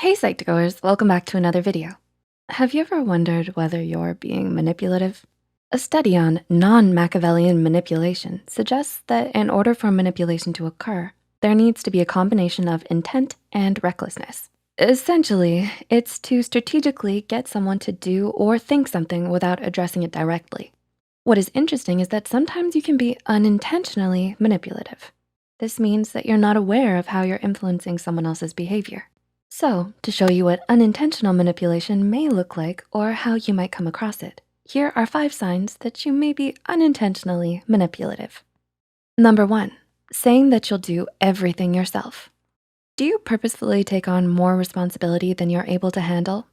Hey Psych2Goers, welcome back to another video. Have you ever wondered whether you're being manipulative? A study on non-Machiavellian manipulation suggests that in order for manipulation to occur, there needs to be a combination of intent and recklessness. Essentially, it's to strategically get someone to do or think something without addressing it directly. What is interesting is that sometimes you can be unintentionally manipulative. This means that you're not aware of how you're influencing someone else's behavior. So, to show you what unintentional manipulation may look like or how you might come across it, here are 5 signs that you may be unintentionally manipulative. Number 1, saying that you'll do everything yourself. Do you purposefully take on more responsibility than you're able to handle?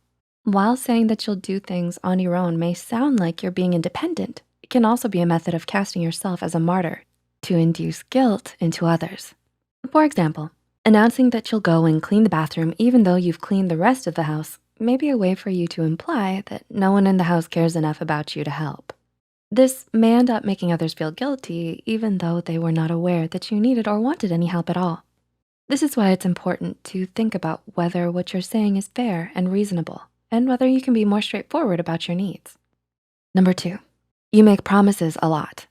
While saying that you'll do things on your own may sound like you're being independent, it can also be a method of casting yourself as a martyr to induce guilt into others. For example, announcing that you'll go and clean the bathroom even though you've cleaned the rest of the house may be a way for you to imply that no one in the house cares enough about you to help. This may end up making others feel guilty even though they were not aware that you needed or wanted any help at all. This is why it's important to think about whether what you're saying is fair and reasonable and whether you can be more straightforward about your needs. Number 2, you make promises a lot.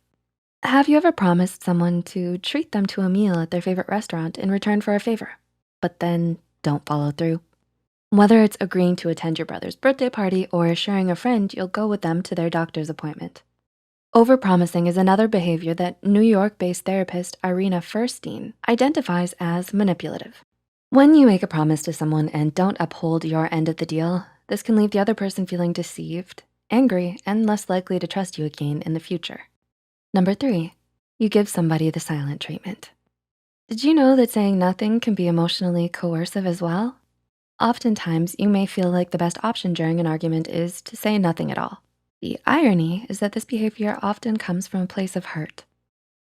Have you ever promised someone to treat them to a meal at their favorite restaurant in return for a favor, but then don't follow through? Whether it's agreeing to attend your brother's birthday party or assuring a friend you'll go with them to their doctor's appointment. Overpromising is another behavior that New York-based therapist Irina Furstein identifies as manipulative. When you make a promise to someone and don't uphold your end of the deal, this can leave the other person feeling deceived, angry, and less likely to trust you again in the future. Number 3, you give somebody the silent treatment. Did you know that saying nothing can be emotionally coercive as well? Oftentimes, you may feel like the best option during an argument is to say nothing at all. The irony is that this behavior often comes from a place of hurt.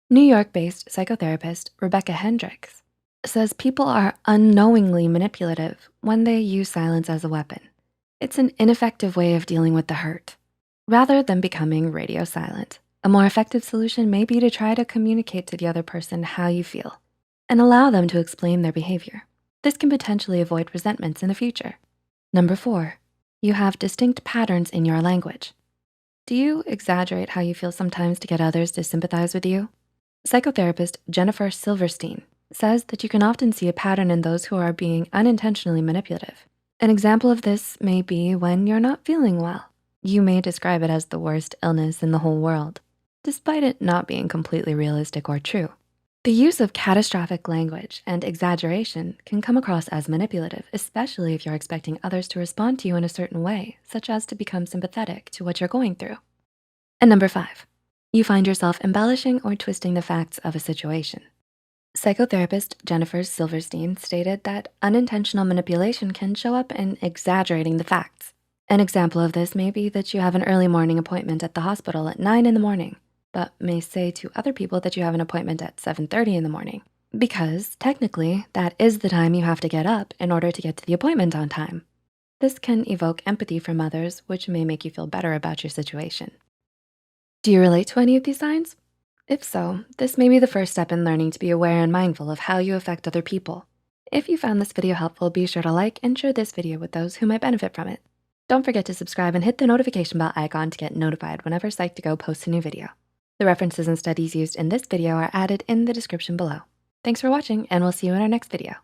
New York-based psychotherapist Rebecca Hendricks says people are unknowingly manipulative when they use silence as a weapon. It's an ineffective way of dealing with the hurt. Rather than becoming radio silent, a more effective solution may be to try to communicate to the other person how you feel and allow them to explain their behavior. This can potentially avoid resentments in the future. Number 4, you have distinct patterns in your language. Do you exaggerate how you feel sometimes to get others to sympathize with you? Psychotherapist Jennifer Silverstein says that you can often see a pattern in those who are being unintentionally manipulative. An example of this may be when you're not feeling well. You may describe it as the worst illness in the whole world, despite it not being completely realistic or true. The use of catastrophic language and exaggeration can come across as manipulative, especially if you're expecting others to respond to you in a certain way, such as to become sympathetic to what you're going through. And number 5, you find yourself embellishing or twisting the facts of a situation. Psychotherapist Jennifer Silverstein stated that unintentional manipulation can show up in exaggerating the facts. An example of this may be that you have an early morning appointment at the hospital at 9 in the morning, but may say to other people that you have an appointment at 7:30 in the morning, because technically that is the time you have to get up in order to get to the appointment on time. This can evoke empathy from others, which may make you feel better about your situation. Do you relate to any of these signs? If so, this may be the first step in learning to be aware and mindful of how you affect other people. If you found this video helpful, be sure to like and share this video with those who might benefit from it. Don't forget to subscribe and hit the notification bell icon to get notified whenever Psych2Go posts a new video. The references and studies used in this video are added in the description below. Thanks for watching, and we'll see you in our next video.